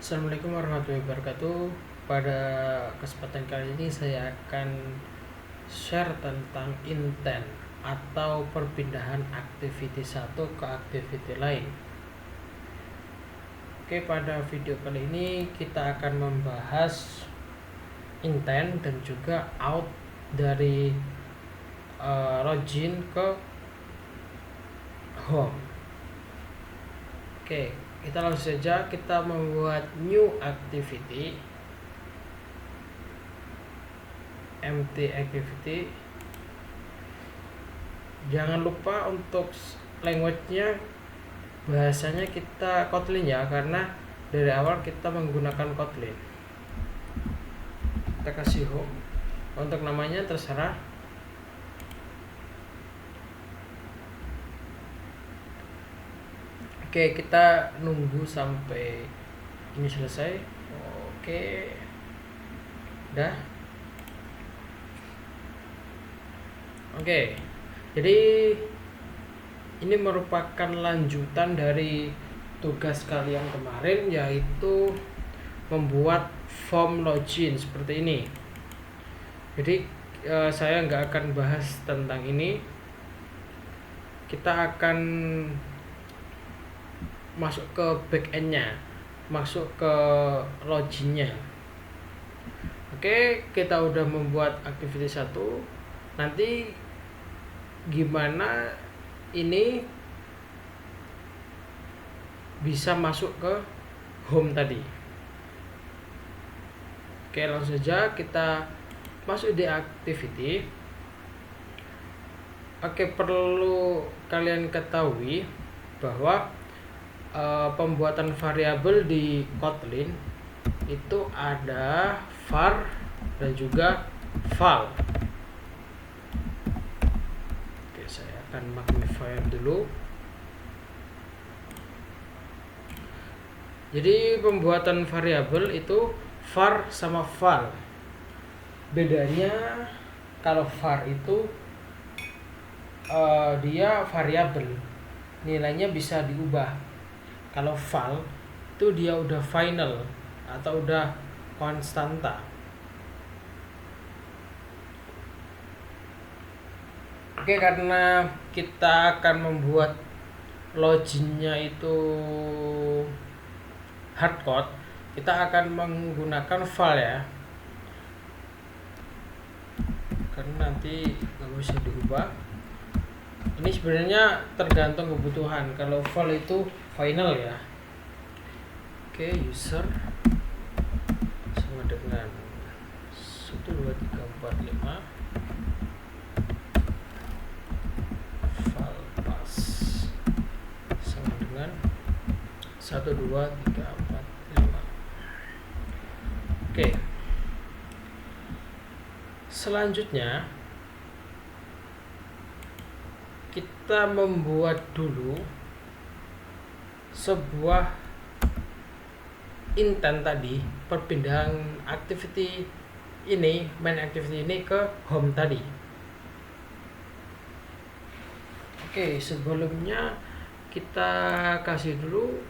Assalamualaikum warahmatullahi wabarakatuh. Pada kesempatan kali ini saya akan share tentang intent atau perpindahan activity satu ke activity lain. Oke, pada video kali ini kita akan membahas intent dan juga out dari login ke home. Oke, kita langsung saja kita membuat new activity, empty activity. Jangan lupa untuk language-nya, bahasanya kita Kotlin ya, karena dari awal kita menggunakan Kotlin. Kita kasih home. Untuk namanya terserah. Oke, kita nunggu sampai ini selesai. Oke, udah. Oke, jadi ini merupakan lanjutan dari tugas kalian kemarin, yaitu membuat form login seperti ini. Jadi saya nggak akan bahas tentang ini. Kita akan masuk ke backend-nya, masuk ke loginnya. Oke, kita udah membuat activity 1. Nanti gimana ini bisa masuk ke home tadi. Oke, langsung saja kita masuk di activity. Oke, perlu kalian ketahui bahwa pembuatan variabel di Kotlin itu ada var dan juga val. Oke, saya akan magnifier dulu. Jadi pembuatan variabel itu var sama val. Bedanya kalau var itu dia variabel, nilainya bisa diubah. Kalau val itu dia udah final atau udah konstanta. Oke, karena kita akan membuat loginnya itu hardcode, kita akan menggunakan val ya, karena nanti nggak bisa diubah. Ini sebenarnya tergantung kebutuhan. Kalau val itu final ya. Oke, user sama dengan 1 2 3 4 5, val pass sama dengan 1 2 3 4 5. Oke, selanjutnya kita membuat dulu sebuah intent tadi, perpindahan activity ini, main activity ini ke home tadi. Oke, sebelumnya kita kasih dulu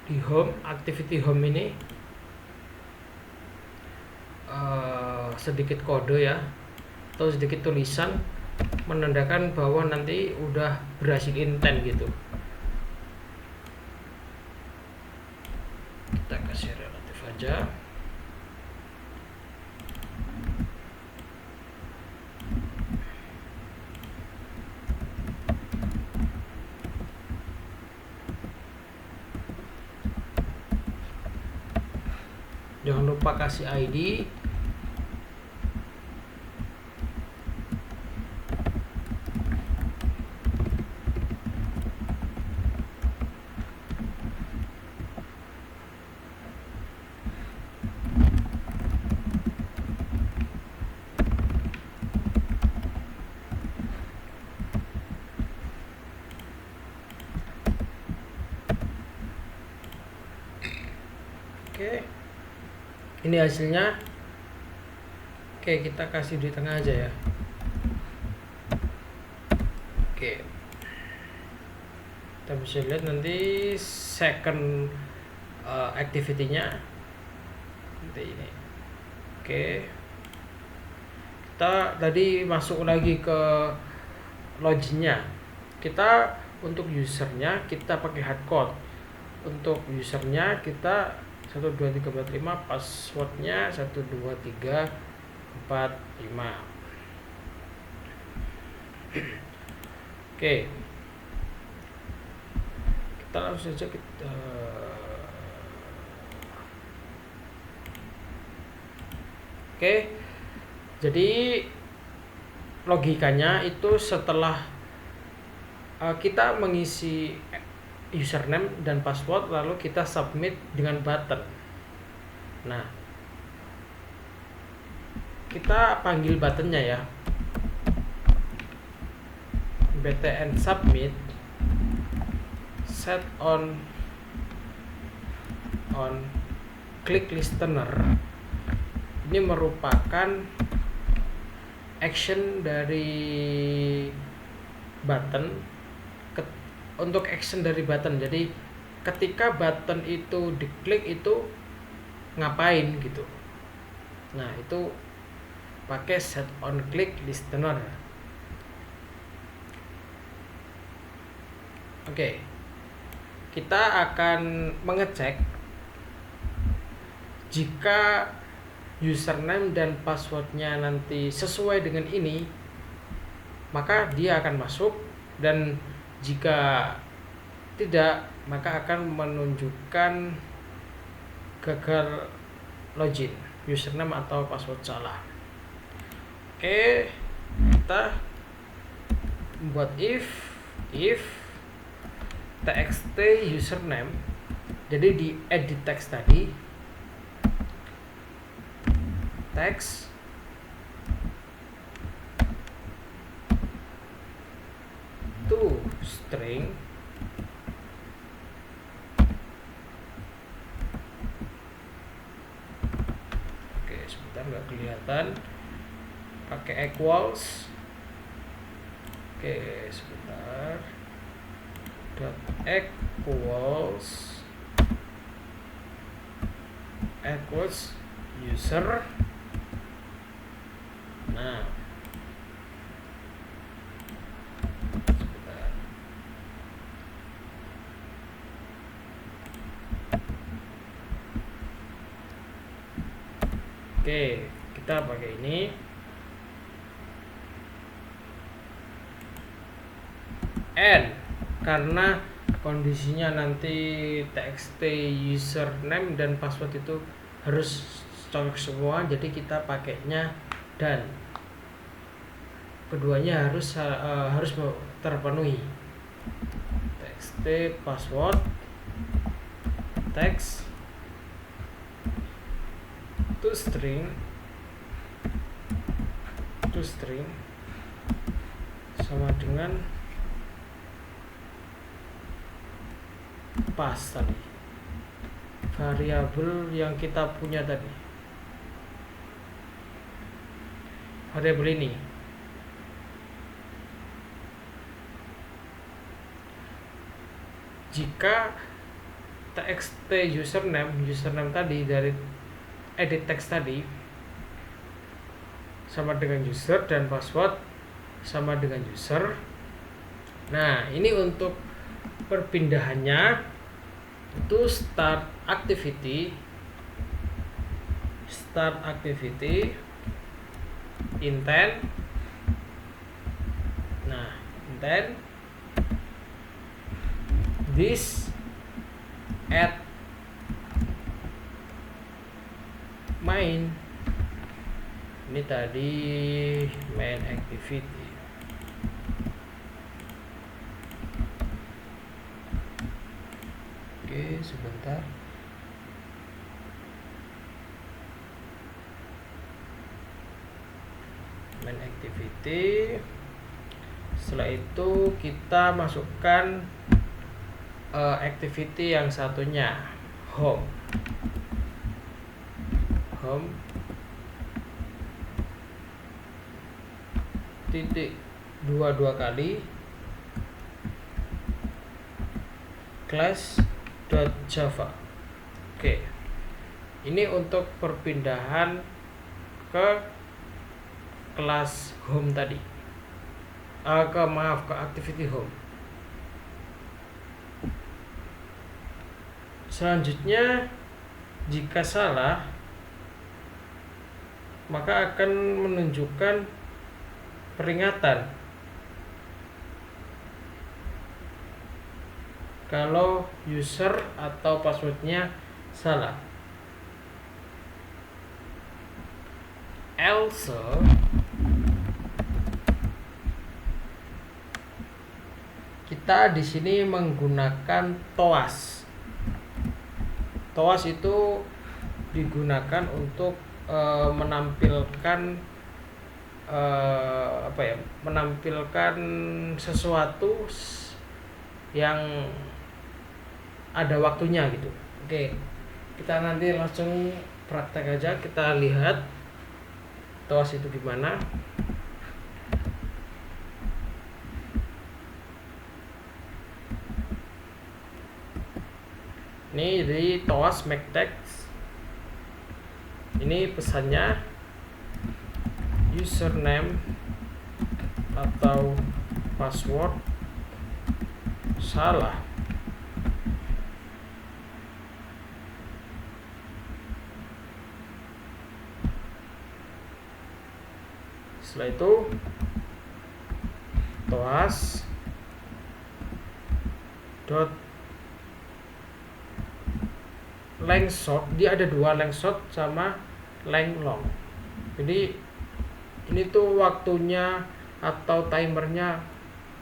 di home, activity home ini sedikit kode ya, atau sedikit tulisan menandakan bahwa nanti udah berhasil intent gitu. Kita kasih relatif aja. Jangan lupa kasih ID. Oke, ini hasilnya. Oke, kita kasih di tengah aja ya. Oke, kita bisa lihat nanti second activity-nya nanti ini. Oke, kita tadi masuk lagi ke loginnya. Kita untuk usernya kita pakai hardcode. Untuk usernya kita 1 2 3 4 5, passwordnya 1 2 3 4 5. Oke, kita langsung saja Oke, jadi logikanya itu setelah kita mengisi username dan password lalu kita submit dengan button. Nah, kita panggil buttonnya ya, btn submit set on click listener. Ini merupakan action dari button untuk action dari button. Jadi ketika button itu diklik itu ngapain gitu. Nah, itu pakai set on click listener. Oke. Kita akan mengecek jika username dan passwordnya nanti sesuai dengan ini, maka dia akan masuk, dan jika tidak maka akan menunjukkan gagal login, username atau password salah. Oke, kita buat if txt username, jadi di edit text tadi text to string oke sebentar nggak kelihatan, pakai equals, oke sebentar, dot equals user. Nah, sebentar. Oke, kita pakai ini. And karena kondisinya nanti txt username dan password itu harus cocok semua, jadi kita pakainya dan keduanya harus terpenuhi. Txt password text to string sama dengan pas tadi, variabel yang kita punya tadi, variabel ini. Jika txt username tadi dari edit text tadi sama dengan user dan password sama dengan user. Nah, ini untuk perpindahannya itu start activity intent. Nah, intent this at main, ini tadi main activity. Oke sebentar, main activity. Setelah itu kita masukkan activity yang satunya, home titik 2 kali class.java. Oke, Ini untuk perpindahan ke kelas home tadi. Ke activity home. Selanjutnya, jika salah, maka akan menunjukkan peringatan kalau user atau passwordnya salah. Else kita di sini menggunakan TOAS. TOAS itu digunakan untuk menampilkan menampilkan sesuatu yang ada waktunya gitu. Oke, kita nanti langsung praktek aja, kita lihat TOAS itu gimana. Ini dari TOAS make text. Ini pesannya username atau password salah. Setelah itu TOAS dot length short, dia ada dua, length short sama length long. Jadi ini tuh waktunya atau timernya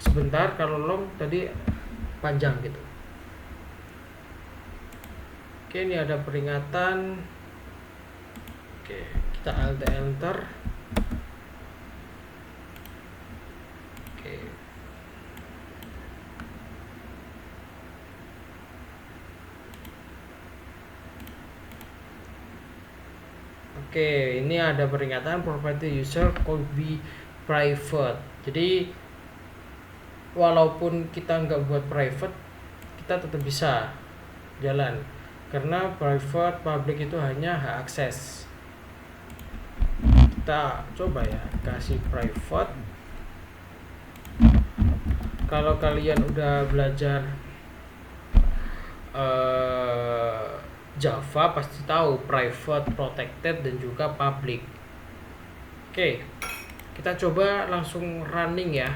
sebentar, kalau long tadi panjang gitu. Oke, ini ada peringatan. Oke, kita alt enter. Oke. Oke, ini ada peringatan property user could be private. Jadi walaupun kita nggak buat private, kita tetap bisa jalan, karena private public itu hanya hak akses. Kita coba ya, kasih private. Kalau kalian udah belajar Java pasti tahu private, protected, dan juga public. Oke, kita coba langsung running ya.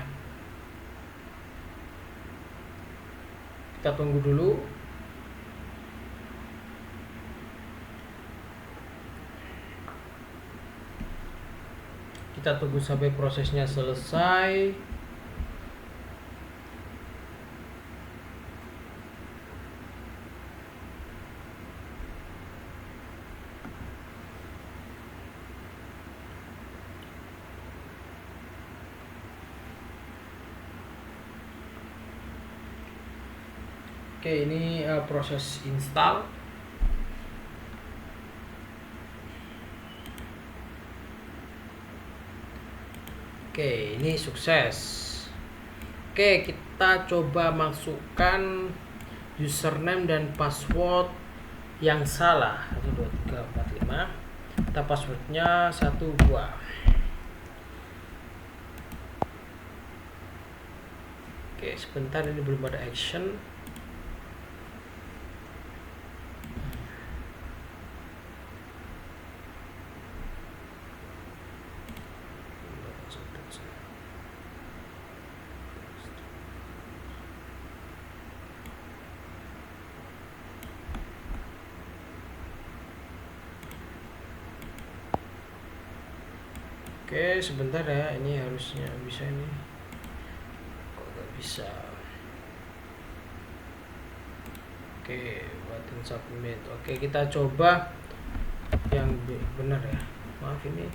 Kita tunggu dulu. Kita tunggu sampai prosesnya selesai. Oke, ini proses install. Oke, ini sukses. Oke, kita coba masukkan username dan password yang salah. 1 2 3 4 5. Kita passwordnya 1 2. Oke, sebentar, ini belum ada action. Oke, sebentar ya, ini harusnya bisa ini. Kok gak bisa? Oke, button submit. Oke, kita coba yang benar ya. Maaf, ini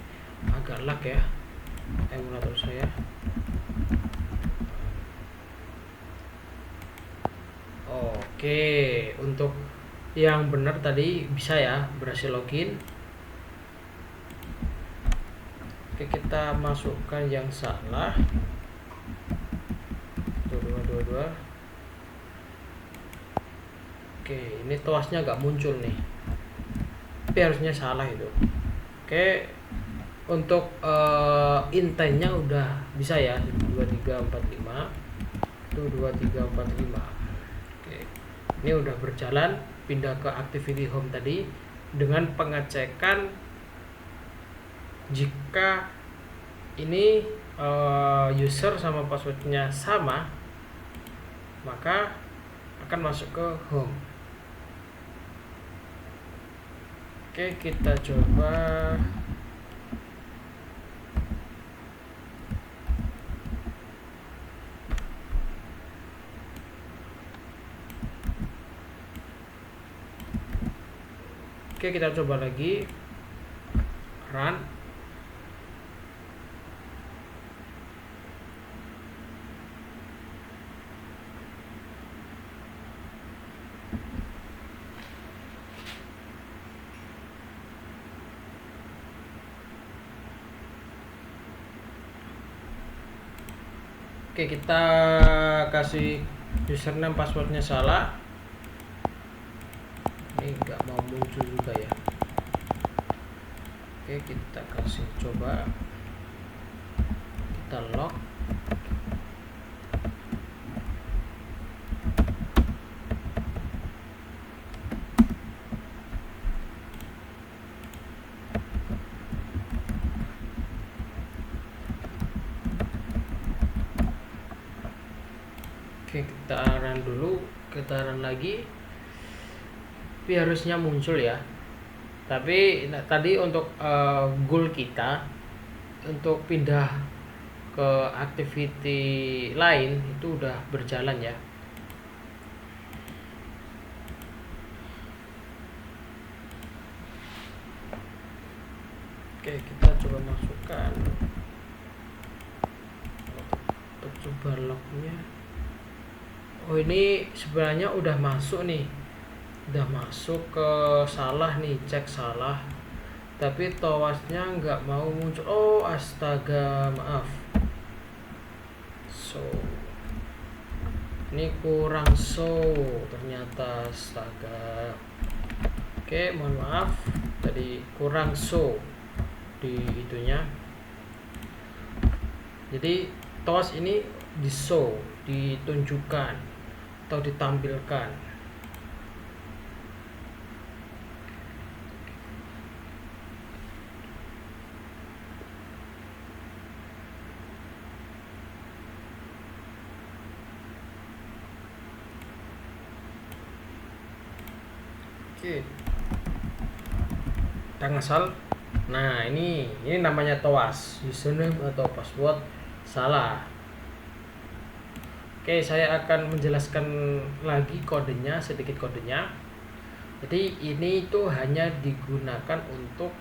agak lag ya emulator saya. Oke, untuk yang benar tadi bisa ya, berhasil login. Oke, kita masukkan yang salah. 2222. Oke, ini TOAS-nya nggak muncul nih. tapi harusnya salah itu. Oke, untuk intentnya udah bisa ya, 2345 itu 2345. Oke, ini udah berjalan, pindah ke activity home tadi dengan pengecekan jika ini user sama passwordnya sama, maka akan masuk ke home. Oke, kita coba. Oke, kita coba lagi. Run. Oke, kita kasih username passwordnya salah. Ini nggak mau muncul juga ya. Oke, kita kasih coba, kita log. Oke, kita run dulu, kita run lagi. Tapi harusnya muncul ya. Tapi tadi untuk goal kita untuk pindah ke activity lain itu udah berjalan ya. Oke, kita coba masukkan, untuk coba lognya. Oh, ini sebenarnya udah masuk nih, udah masuk ke salah nih, cek salah, tapi towasnya nggak mau muncul. Oh astaga, maaf. So ini kurang ternyata, astaga. Oke, mohon maaf, tadi kurang di itunya. Jadi towas ini ditunjukkan atau ditampilkan. Oke, kita ngasal. Nah, ini namanya towas, username atau password salah. Oke, saya akan menjelaskan lagi kodenya, sedikit kodenya. Jadi ini itu hanya digunakan untuk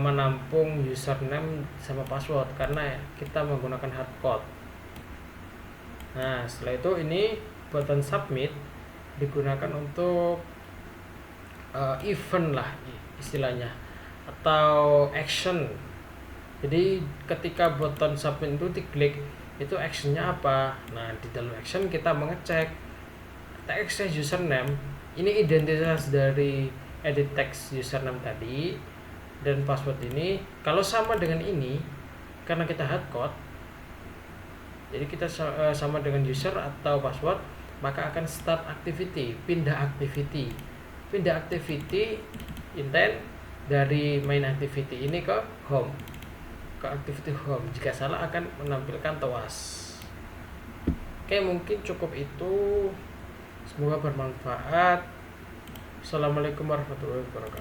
menampung username sama password karena kita menggunakan hardcode. Nah, setelah itu ini button submit digunakan untuk event lah istilahnya, atau action. Jadi ketika button submit itu diklik, itu actionnya apa? Nah, di dalam action kita mengecek text username, ini identitas dari edit text username tadi, dan password ini kalau sama dengan ini, karena kita hardcode, jadi kita sama dengan user atau password, maka akan start activity, pindah activity intent dari main activity ini ke home, ke activity home. Jika salah akan menampilkan towas. Oke, mungkin cukup itu, semoga bermanfaat. Assalamualaikum warahmatullahi wabarakatuh.